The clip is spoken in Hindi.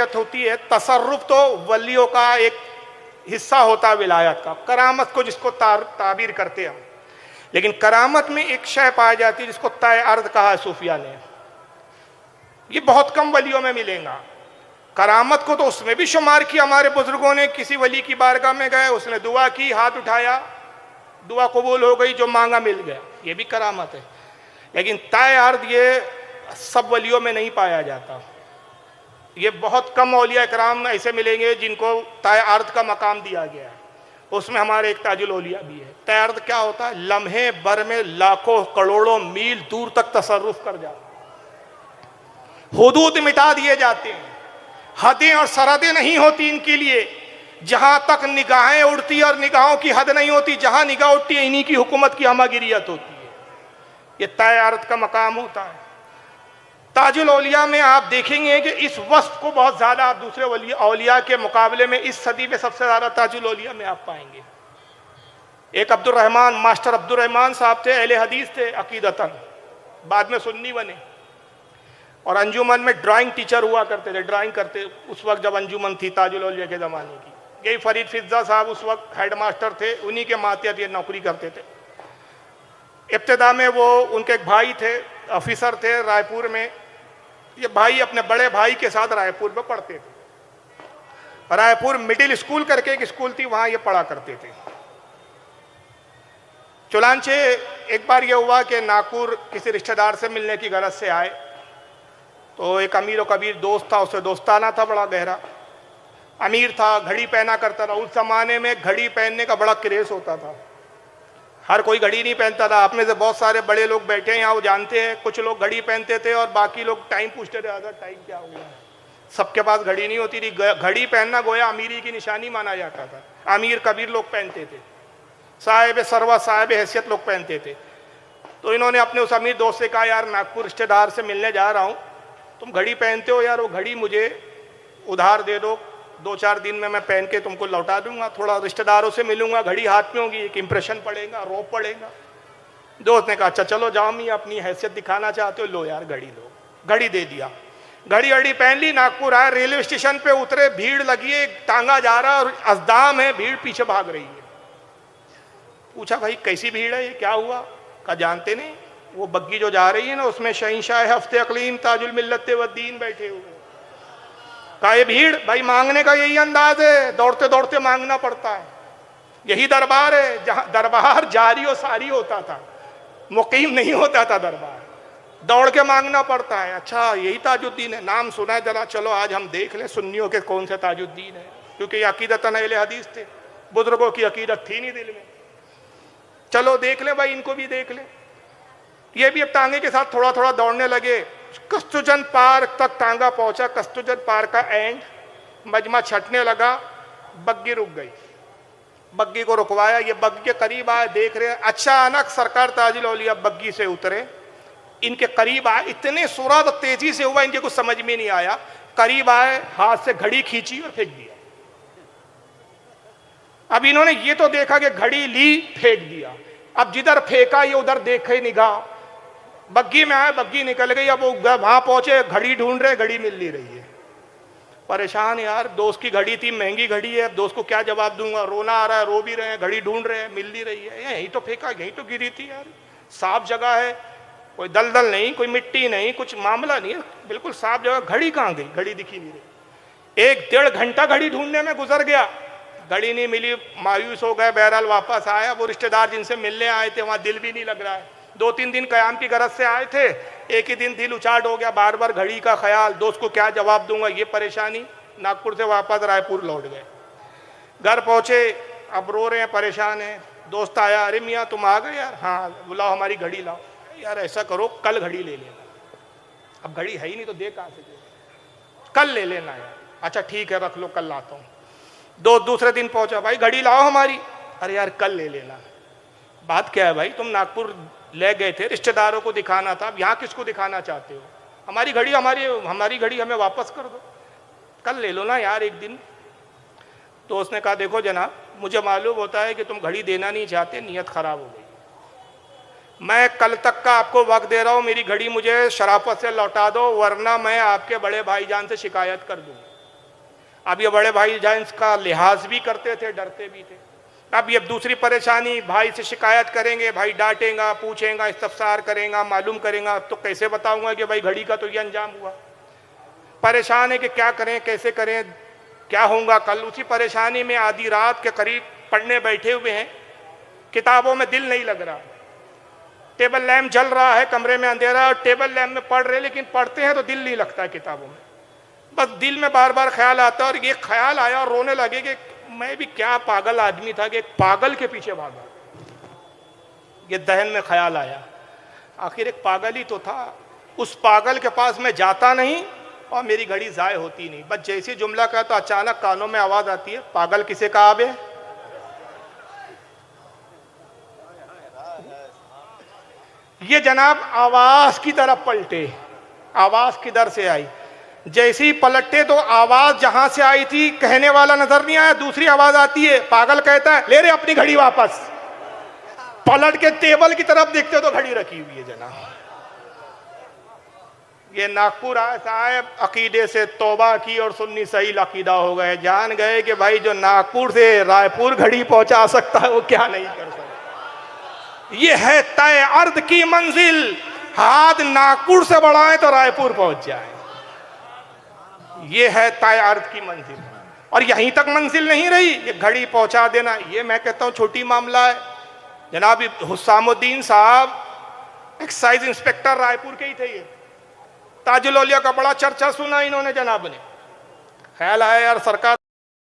काबिलियत होती है, तसर्रुफ तो वलियों का एक हिस्सा होता है विलायत का, करामत को जिसको ताबीर करते हम। लेकिन करामत में एक शय पाई जाती है जिसको तय अर्द कहा है सूफिया ने, ये बहुत कम वलियों में मिलेगा। करामत को तो उसमें भी शुमार किया हमारे बुजुर्गों ने, किसी वली की बारगाह में गए, उसने दुआ की, हाथ उठाया, दुआ कबूल हो गई, जो मांगा मिल गया, ये भी करामत है। लेकिन तय अर्द ये सब वलियों में नहीं पाया जाता। ये बहुत कम औलिया कराम ऐसे मिलेंगे जिनको तय अर्द का मकाम दिया गया है। उसमें हमारे एक ताजुल औलिया भी है। तय अर्द क्या होता है? लम्हे भर में लाखों करोड़ों मील दूर तक तसर्रुफ कर जाता, हुदूद मिटा दिए जाते हैं, हदें और सरहदें नहीं होती इनके लिए। जहां तक निगाहें उड़ती और निगाहों की हद नहीं होती, जहां निगाह उठती है इन्हीं की हुकूमत की हमागिरियत होती है। ये तय अर्द का मकाम होता है। ताजुल औलिया में आप देखेंगे कि इस वस्फ को बहुत ज़्यादा आप दूसरे औलिया के मुकाबले में इस सदी में सबसे ज़्यादा ताजुल औलिया में आप पाएंगे। एक अब्दुर्रहमान, मास्टर अब्दुर्रहमान साहब थे, अहले हदीस थे अकीदतन, बाद में सुन्नी बने और अंजुमन में ड्राइंग टीचर हुआ करते थे, ड्राइंग करते उस वक्त जब अंजुमन थी ताजुल औलिया के ज़माने की। यही फरीद फिज़ा साहब उस वक्त हेड मास्टर थे, उन्हीं के मातहत ये नौकरी करते थे। इब्तिदा में वो उनके एक भाई थे, ऑफिसर थे रायपुर में। ये भाई अपने बड़े भाई के साथ रायपुर में पढ़ते थे। रायपुर मिडिल स्कूल करके एक स्कूल थी, वहां ये पढ़ा करते थे। चुनांचे एक बार ये हुआ कि नागपुर किसी रिश्तेदार से मिलने की गरज से आए, तो एक अमीर और कबीर दोस्त था, उससे दोस्ताना था बड़ा गहरा। अमीर था, घड़ी पहना करता था। उस जमाने में घड़ी पहनने का बड़ा क्रेज होता था, हर कोई घड़ी नहीं पहनता था। आप में से बहुत सारे बड़े लोग बैठे हैं यहाँ, वो जानते हैं। कुछ लोग घड़ी पहनते थे और बाकी लोग टाइम पूछते थे, आधा टाइम क्या हो गया। सबके पास घड़ी नहीं होती थी। घड़ी पहनना गोया अमीरी की निशानी माना जाता था। अमीर कबीर लोग पहनते थे, साहिब सरवा साहिब हैसियत लोग पहनते थे। तो इन्होंने अपने उस अमीर दोस्त से कहा, यार नागपुर रिश्तेदार से मिलने जा रहा हूँ, तुम घड़ी पहनते हो यार, वो घड़ी मुझे उधार दे दो, 2-4 दिन में मैं पहन के तुमको लौटा दूंगा। थोड़ा रिश्तेदारों से मिलूंगा, घड़ी हाथ में होगी, एक इंप्रेशन पड़ेगा, रौब पड़ेगा। दोस्त ने कहा, अच्छा चलो जाओ, मैं अपनी हैसियत दिखाना चाहते हो, लो यार घड़ी लो। घड़ी दे दिया, घड़ी पहन ली। नागपुर आए, रेलवे स्टेशन पे उतरे, भीड़ लगी है, टांगा जा रहा और अजदाम है, भीड़ पीछे भाग रही है। पूछा, भाई कैसी भीड़ है, ये क्या हुआ? कहा, जानते नहीं, वो बग्गी जो जा रही है ना, उसमें शहंशाह हफ्ते अकलीम ताजुल मिल्लत व दीन बैठे हुए। कहा, ये भीड़? भाई मांगने का यही अंदाज है, दौड़ते दौड़ते मांगना पड़ता है। यही दरबार है जहां दरबार जारी और सारी होता था, मुकीम नहीं होता था दरबार, दौड़ के मांगना पड़ता है। अच्छा यही ताजुद्दीन है, नाम सुना है जरा, चलो आज हम देख लें सुन्नियों के कौन से ताजुद्दीन है, क्योंकि ये अकीदतन अहले हदीस थे, बुजुर्गों की अकीदत थी नहीं दिल में। चलो देख ले भाई, इनको भी देख ले। ये भी अब टांगे के साथ थोड़ा थोड़ा दौड़ने लगे। कस्तूरजन पार्क तक टांगा पहुंचा, कस्तूरजन पार्क का एंड, मजमा छटने लगा, बग्गी रुक गई। बग्गी को रुकवाया, ये बग्गी के करीब आए, देख रहे हैं। अचानक सरकार ताजुल औलिया बग्गी से उतरे, इनके करीब आए, इतने सुरात तेजी से हुआ इनके कुछ समझ में नहीं आया। करीब आए, हाथ से घड़ी खींची और फेंक दिया। अब इन्होंने ये तो देखा कि घड़ी ली, फेंक दिया। अब जिधर फेंका ये उधर देखे निगाह, बग्गी में आए, बग्गी निकल गई। अब वो वहां पहुंचे, घड़ी ढूंढ रहे, घड़ी मिल नहीं रही है। परेशान यार, दोस्त की घड़ी थी, महंगी घड़ी है, अब दोस्त को क्या जवाब दूंगा, रोना आ रहा है, रो भी रहे हैं, घड़ी ढूंढ रहे हैं, मिल नहीं रही है। यही तो फेंका, यही तो गिरी थी यार, साफ जगह है, कोई दलदल नहीं, कोई मिट्टी नहीं, कुछ मामला नहीं है, बिल्कुल साफ जगह। घड़ी कहाँ गई? घड़ी दिखी नहीं रही। 1-1.5 घंटा घड़ी ढूंढने में गुजर गया, घड़ी नहीं मिली, मायूस हो गए। बहरहाल वापस आया। वो रिश्तेदार जिनसे मिलने आए थे, वहां दिल भी नहीं लग रहा है। 2-3 दिन कयाम की गरज से आए थे, एक ही दिन दिल उचाट हो गया, बार बार घड़ी का ख्याल, दोस्त को क्या जवाब दूंगा, ये परेशानी। नागपुर से वापस रायपुर लौट गए। घर पहुंचे, अब रो रहे हैं, परेशान हैं। दोस्त आया, अरे मियाँ तुम आ गए यार? हाँ, बुलाओ हमारी घड़ी लाओ। यार ऐसा करो, कल घड़ी ले लेना। अब घड़ी है ही नहीं तो दे कहाँ से? कल ले लेना यार। अच्छा ठीक है, रख लो, कल लाता हूँ। दूसरे दिन पहुंचा, भाई घड़ी लाओ हमारी। अरे यार कल ले लेना। बात क्या है भाई, तुम नागपुर ले गए थे, रिश्तेदारों को दिखाना था, अब यहाँ किसको दिखाना चाहते हो? हमारी घड़ी हमारी घड़ी हमें वापस कर दो, कल ले लो ना यार एक दिन। तो उसने कहा, देखो जनाब, मुझे मालूम होता है कि तुम घड़ी देना नहीं चाहते, नीयत खराब हो गई। मैं कल तक का आपको वक्त दे रहा हूँ, मेरी घड़ी मुझे शराफत से लौटा दो, वरना मैं आपके बड़े भाईजान से शिकायत कर दूंगा। अब ये बड़े भाई जान इसका लिहाज भी करते थे, डरते भी थे। अब ये दूसरी परेशानी, भाई से शिकायत करेंगे, भाई डांटेगा, पूछेगा, इस्तफसार करेगा, मालूम करेगा। अब तो कैसे बताऊंगा कि भाई घड़ी का तो ये अंजाम हुआ। परेशान है कि क्या करें, कैसे करें, क्या होगा कल। उसी परेशानी में आधी रात के करीब पढ़ने बैठे हुए हैं, किताबों में दिल नहीं लग रहा। टेबल लैम्प जल रहा है, कमरे में अंधेरा, और टेबल लैम्प में पढ़ रहे, लेकिन पढ़ते हैं तो दिल नहीं लगता है किताबों में। बस दिल में बार बार ख्याल आता है, और ये ख्याल आया और रोने लगे कि मैं भी क्या पागल आदमी था कि एक पागल के पीछे भागा। ये दहन में ख्याल आया, आखिर एक पागल ही तो था, उस पागल के पास मैं जाता नहीं और मेरी घड़ी ज़ाय होती नहीं। बस जैसे जुमला का तो अचानक कानों में आवाज़ आती है, पागल किसे कहा बे? ये जनाब आवाज़ की तरफ पलटे। आवाज़ किधर से आई? जैसे ही पलटे तो आवाज़ जहां से आई थी कहने वाला नजर नहीं आया, दूसरी आवाज़ आती है। पागल कहता है, ले रे अपनी घड़ी वापस। पलट के टेबल की तरफ देखते तो घड़ी रखी हुई है जनाब। ये नागपुर आए साहब, अकीदे से तौबा की और सुन्नी सही अकीदा हो गए। जान गए कि भाई जो नागपुर से रायपुर घड़ी पहुंचा सकता है वो क्या नहीं कर सकता। ये है तय अर्द की मंजिल, हाथ नागपुर से बढ़ाएं तो रायपुर पहुंच जाए। ये है तय अर्द की मंजिल, और यहीं तक मंजिल नहीं रही, ये घड़ी पहुंचा देना ये मैं कहता हूं छोटी मामला है। जनाब हुस्सामुद्दीन साहब एक्साइज इंस्पेक्टर रायपुर के ही थे। ये ताजुल औलिया का बड़ा चर्चा सुना इन्होंने जनाब ने। ख्याल आया यार सरकार